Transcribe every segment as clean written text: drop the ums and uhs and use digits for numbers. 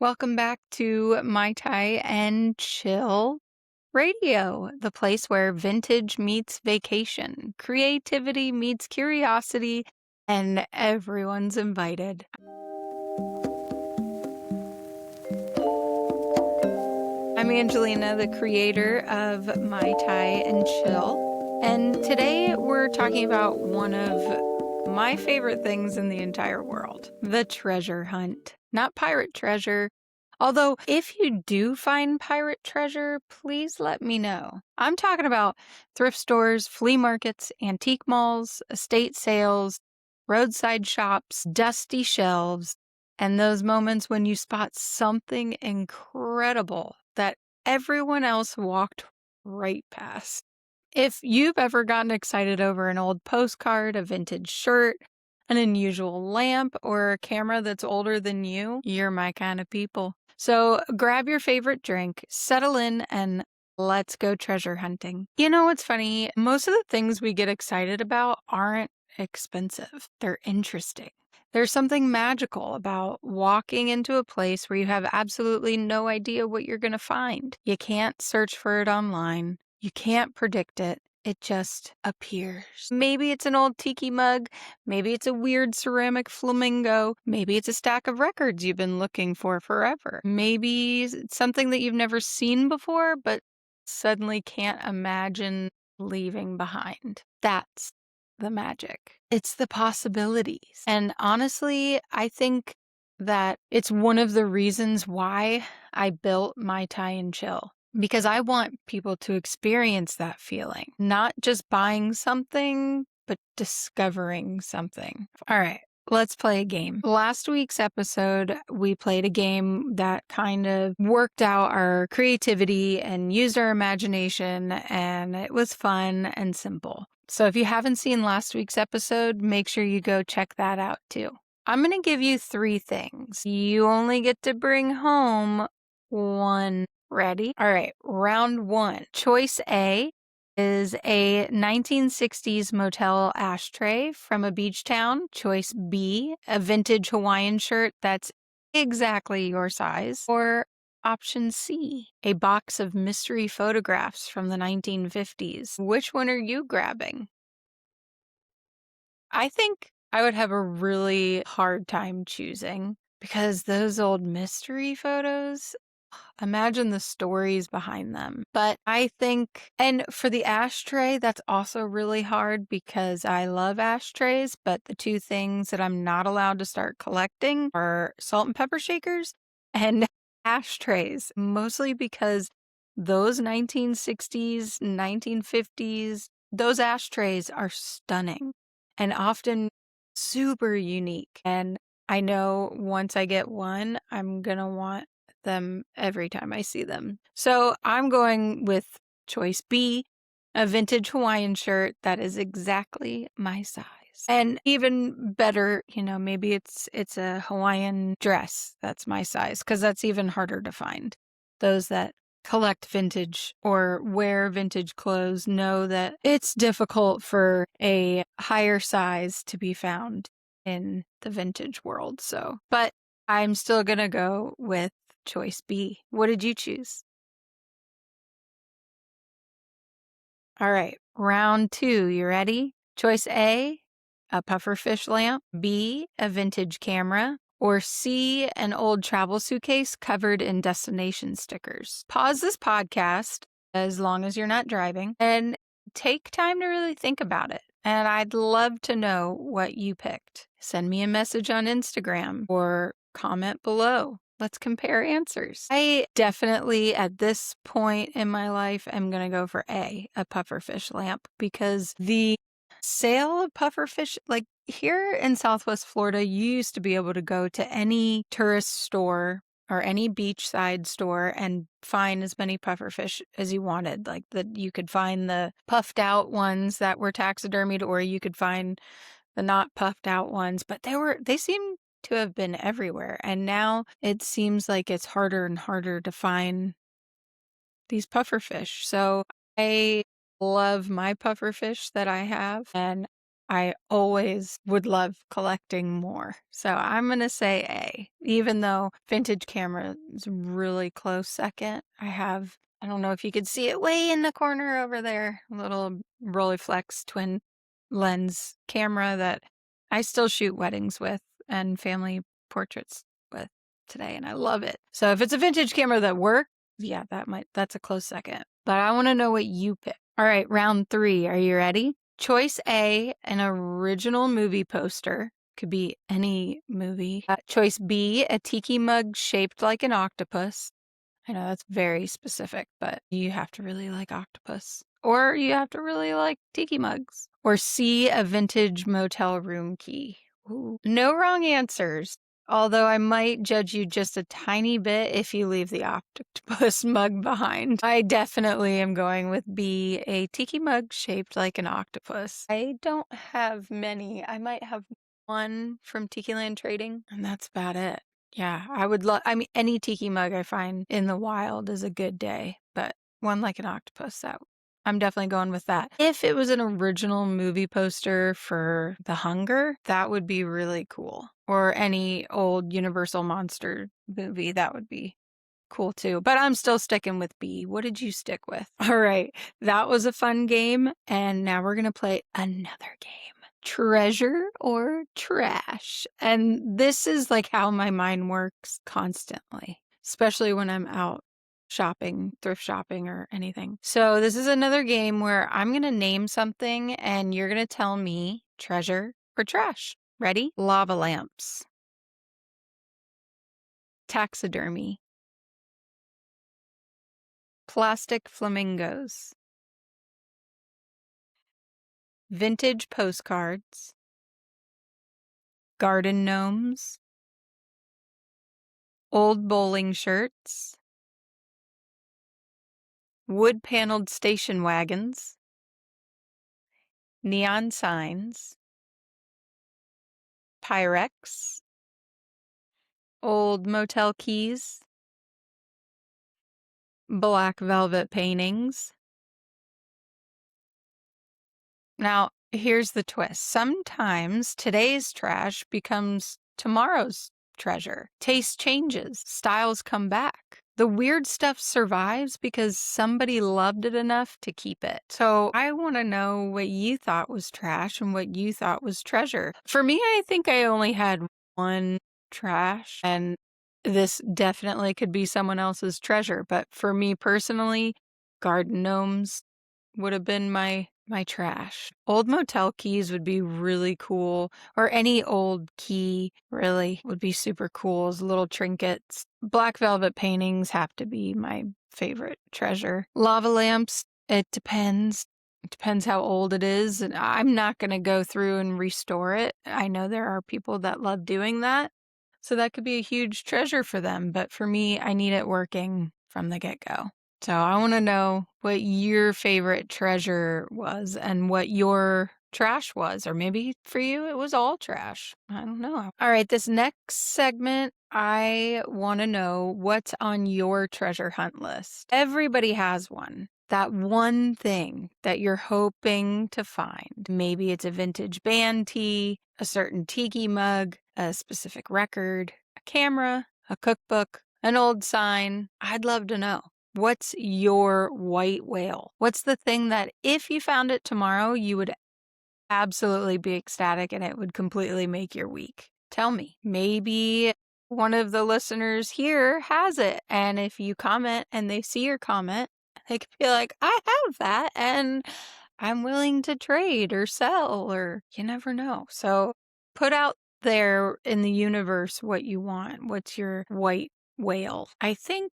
Welcome back to Mai Tai and Chill Radio, the place where vintage meets vacation, creativity meets curiosity, and everyone's invited. I'm Angelina, the creator of Mai Tai and Chill, and today we're talking about one of my favorite things in the entire world, the treasure hunt. Not pirate treasure. Although, if you do find pirate treasure, please let me know. I'm talking about thrift stores, flea markets, antique malls, estate sales, roadside shops, dusty shelves, and those moments when you spot something incredible that everyone else walked right past. If you've ever gotten excited over an old postcard, a vintage shirt, an unusual lamp, or a camera that's older than you, you're my kind of people. So grab your favorite drink, settle in, and let's go treasure hunting. You know what's funny? Most of the things we get excited about aren't expensive. They're interesting. There's something magical about walking into a place where you have absolutely no idea what you're going to find. You can't search for it online. You can't predict it. It just appears. Maybe it's an old tiki mug. Maybe it's a weird ceramic flamingo. Maybe it's a stack of records you've been looking for forever. Maybe it's something that you've never seen before, but suddenly can't imagine leaving behind. That's the magic. It's the possibilities. And honestly, I think that it's one of the reasons why I built Mai Tai and Chill. Because I want people to experience that feeling, not just buying something, but discovering something. All right, let's play a game. Last week's episode, we played a game that kind of worked out our creativity and used our imagination, and it was fun and simple. So if you haven't seen last week's episode, make sure you go check that out too. I'm going to give you 3 things. You only get to bring home one. Ready? All right, round 1. Choice A is a 1960s motel ashtray from a beach town. Choice B, a vintage Hawaiian shirt that's exactly your size. Or option C, a box of mystery photographs from the 1950s. Which one are you grabbing? I think I would have a really hard time choosing because those old mystery photos, imagine the stories behind them. But I think, and for the ashtray, that's also really hard because I love ashtrays, but the 2 things that I'm not allowed to start collecting are salt and pepper shakers and ashtrays, mostly because those 1960s, 1950s, those ashtrays are stunning and often super unique. And I know once I get one, I'm going to want them every time I see them. So I'm going with choice B, a vintage Hawaiian shirt that is exactly my size. And even better, maybe it's a Hawaiian dress that's my size, because that's even harder to find. Those that collect vintage or wear vintage clothes know that it's difficult for a higher size to be found in the vintage world. But I'm still going to go with choice B. What did you choose? All right, round 2. You ready? Choice A, a pufferfish lamp. B, a vintage camera. Or C, an old travel suitcase covered in destination stickers. Pause this podcast as long as you're not driving and take time to really think about it. And I'd love to know what you picked. Send me a message on Instagram or comment below. Let's compare answers. I definitely, at this point in my life, am going to go for A, a pufferfish lamp, because the sale of pufferfish, like here in Southwest Florida, you used to be able to go to any tourist store or any beachside store and find as many pufferfish as you wanted. Like that, you could find the puffed out ones that were taxidermied, or you could find the not puffed out ones, but they seemed to have been everywhere. And now it seems like it's harder and harder to find these pufferfish. So I love my pufferfish that I have, and I always would love collecting more. So I'm going to say A, even though vintage camera is really close second. I don't know if you could see it way in the corner over there, a little Rolleiflex twin lens camera that I still shoot weddings with and family portraits with today, and I love it. So if it's a vintage camera that works, yeah, that's a close second. But I want to know what you pick. All right, round 3. Are you ready? Choice A, an original movie poster. Could be any movie. Choice B, a tiki mug shaped like an octopus. I know that's very specific, but you have to really like octopus. Or you have to really like tiki mugs. Or C, a vintage motel room key. Ooh. No wrong answers. Although I might judge you just a tiny bit if you leave the octopus mug behind. I definitely am going with B, a tiki mug shaped like an octopus. I don't have many. I might have one from Tiki Land Trading, and that's about it. Yeah, I mean, any tiki mug I find in the wild is a good day, but one like an octopus, I'm definitely going with that. If it was an original movie poster for The Hunger, that would be really cool. Or any old Universal Monster movie, that would be cool too. But I'm still sticking with B. What did you stick with? All right, that was a fun game. And now we're going to play another game. Treasure or trash. And this is like how my mind works constantly, especially when I'm out shopping, thrift shopping, or anything. So this is another game where I'm going to name something and you're going to tell me treasure or trash. Ready? Lava lamps. Taxidermy. Plastic flamingos. Vintage postcards. Garden gnomes. Old bowling shirts. Wood-paneled station wagons. Neon signs. Pyrex. Old motel keys. Black velvet paintings. Now, here's the twist. Sometimes today's trash becomes tomorrow's treasure. Taste changes, styles come back. The weird stuff survives because somebody loved it enough to keep it. So I want to know what you thought was trash and what you thought was treasure. For me, I think I only had one trash, and this definitely could be someone else's treasure. But for me personally, garden gnomes would have been my trash. Old motel keys would be really cool, or any old key really would be super cool as little trinkets. Black velvet paintings have to be my favorite treasure. Lava lamps, it depends. It depends how old it is, and I'm not going to go through and restore it. I know there are people that love doing that, so that could be a huge treasure for them, but for me, I need it working from the get-go. So I want to know what your favorite treasure was and what your trash was. Or maybe for you, it was all trash. I don't know. All right, this next segment, I want to know what's on your treasure hunt list. Everybody has one. That one thing that you're hoping to find. Maybe it's a vintage band tee, a certain tiki mug, a specific record, a camera, a cookbook, an old sign. I'd love to know. What's your white whale? What's the thing that if you found it tomorrow, you would absolutely be ecstatic and it would completely make your week? Tell me. Maybe one of the listeners here has it. And if you comment and they see your comment, they could be like, I have that and I'm willing to trade or sell, or you never know. So put out there in the universe what you want. What's your white whale? I think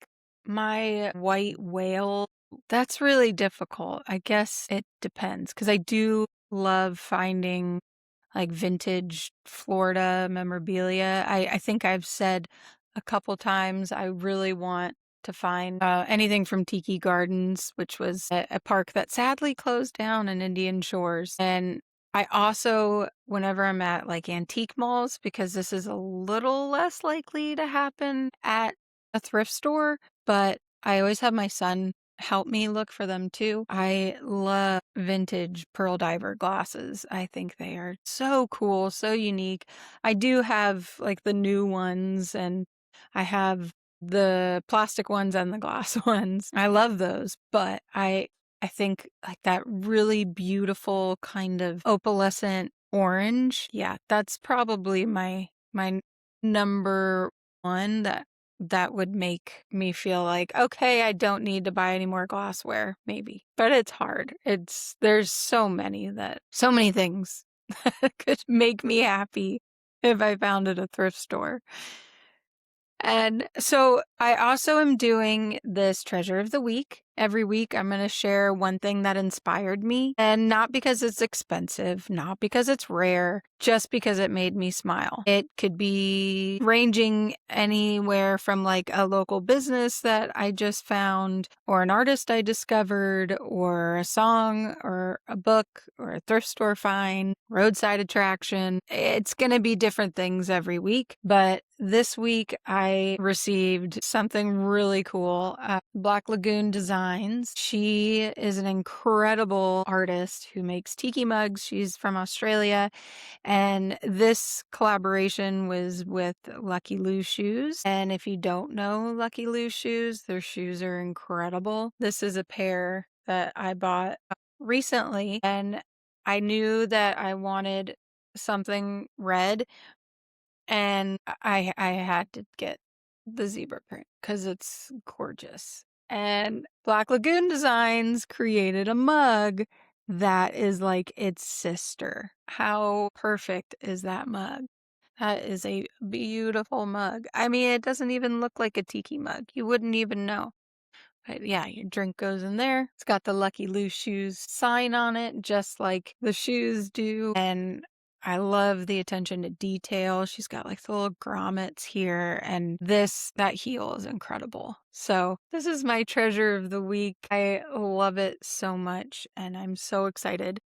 my white whale, that's really difficult. I guess it depends because I do love finding like vintage Florida memorabilia. I think I've said a couple times I really want to find anything from Tiki Gardens, which was a park that sadly closed down in Indian Shores. And I also, whenever I'm at like antique malls, because this is a little less likely to happen at a thrift store, but I always have my son help me look for them too. I love vintage Pearl Diver glasses. I think they are so cool, so unique. I do have like the new ones, and I have the plastic ones and the glass ones. I love those, but I think like that really beautiful kind of opalescent orange. Yeah, that's probably my number one that would make me feel like, okay, I don't need to buy any more glassware, maybe. But it's hard. There's so many things that could make me happy if I found at a thrift store. And so I also am doing this treasure of the week. Every week, I'm going to share one thing that inspired me, and not because it's expensive, not because it's rare, just because it made me smile. It could be ranging anywhere from like a local business that I just found, or an artist I discovered, or a song, or a book, or a thrift store find, roadside attraction. It's going to be different things every week, but this week I received something really cool. Black Lagoon Designs. She is an incredible artist who makes tiki mugs. She's from Australia. And this collaboration was with Lucky Lou Shoes. And if you don't know Lucky Lou Shoes, their shoes are incredible. This is a pair that I bought recently, and I knew that I wanted something red, and I had to get the zebra print because it's gorgeous. And Black Lagoon Designs created a mug that is like its sister. How perfect is that mug? That is a beautiful mug. I mean, it doesn't even look like a tiki mug. You wouldn't even know. But yeah, your drink goes in there. It's got the Lucky Lou Shoes sign on it, just like the shoes do. And I love the attention to detail. She's got like the little grommets here, and that heel is incredible. So this is my treasure of the week. I love it so much, and I'm so excited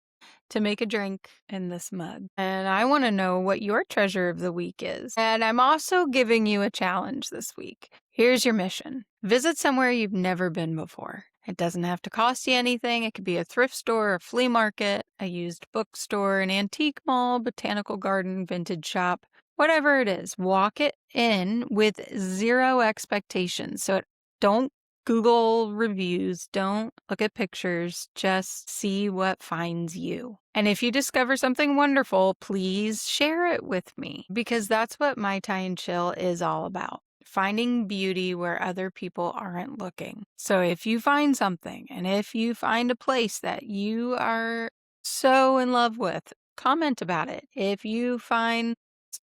to make a drink in this mug. And I want to know what your treasure of the week is. And I'm also giving you a challenge this week. Here's your mission. Visit somewhere you've never been before. It doesn't have to cost you anything. It could be a thrift store, a flea market, a used bookstore, an antique mall, botanical garden, vintage shop, whatever it is. Walk it in with zero expectations. So don't Google reviews, don't look at pictures, just see what finds you. And if you discover something wonderful, please share it with me, because that's what My Tie and Chill is all about. Finding beauty where other people aren't looking. So if you find something, and if you find a place that you are so in love with, comment about it. If you find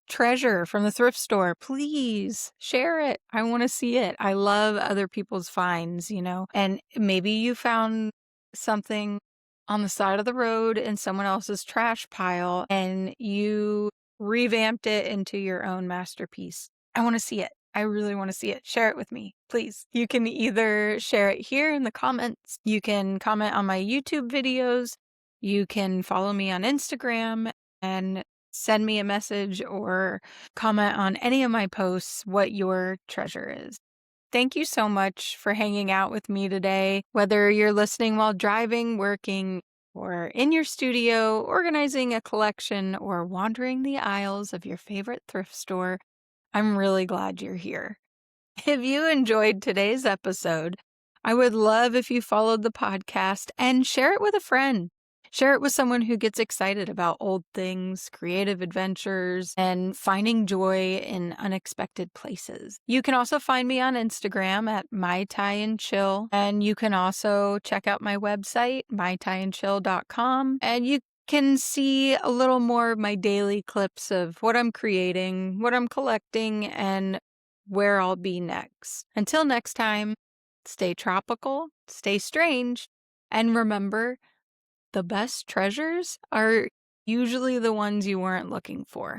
treasure from the thrift store, please share it. I want to see it. I love other people's finds, and maybe you found something on the side of the road in someone else's trash pile and you revamped it into your own masterpiece. I want to see it. I really want to see it. Share it with me, please. You can either share it here in the comments. You can comment on my YouTube videos. You can follow me on Instagram and send me a message or comment on any of my posts what your treasure is. Thank you so much for hanging out with me today. Whether you're listening while driving, working, or in your studio, organizing a collection, or wandering the aisles of your favorite thrift store, I'm really glad you're here. If you enjoyed today's episode, I would love if you followed the podcast and share it with a friend. Share it with someone who gets excited about old things, creative adventures, and finding joy in unexpected places. You can also find me on Instagram at mytieandchill, and you can also check out my website, mytieandchill.com, and you can see a little more of my daily clips of what I'm creating, what I'm collecting, and where I'll be next. Until next time, stay tropical, stay strange, and remember, the best treasures are usually the ones you weren't looking for.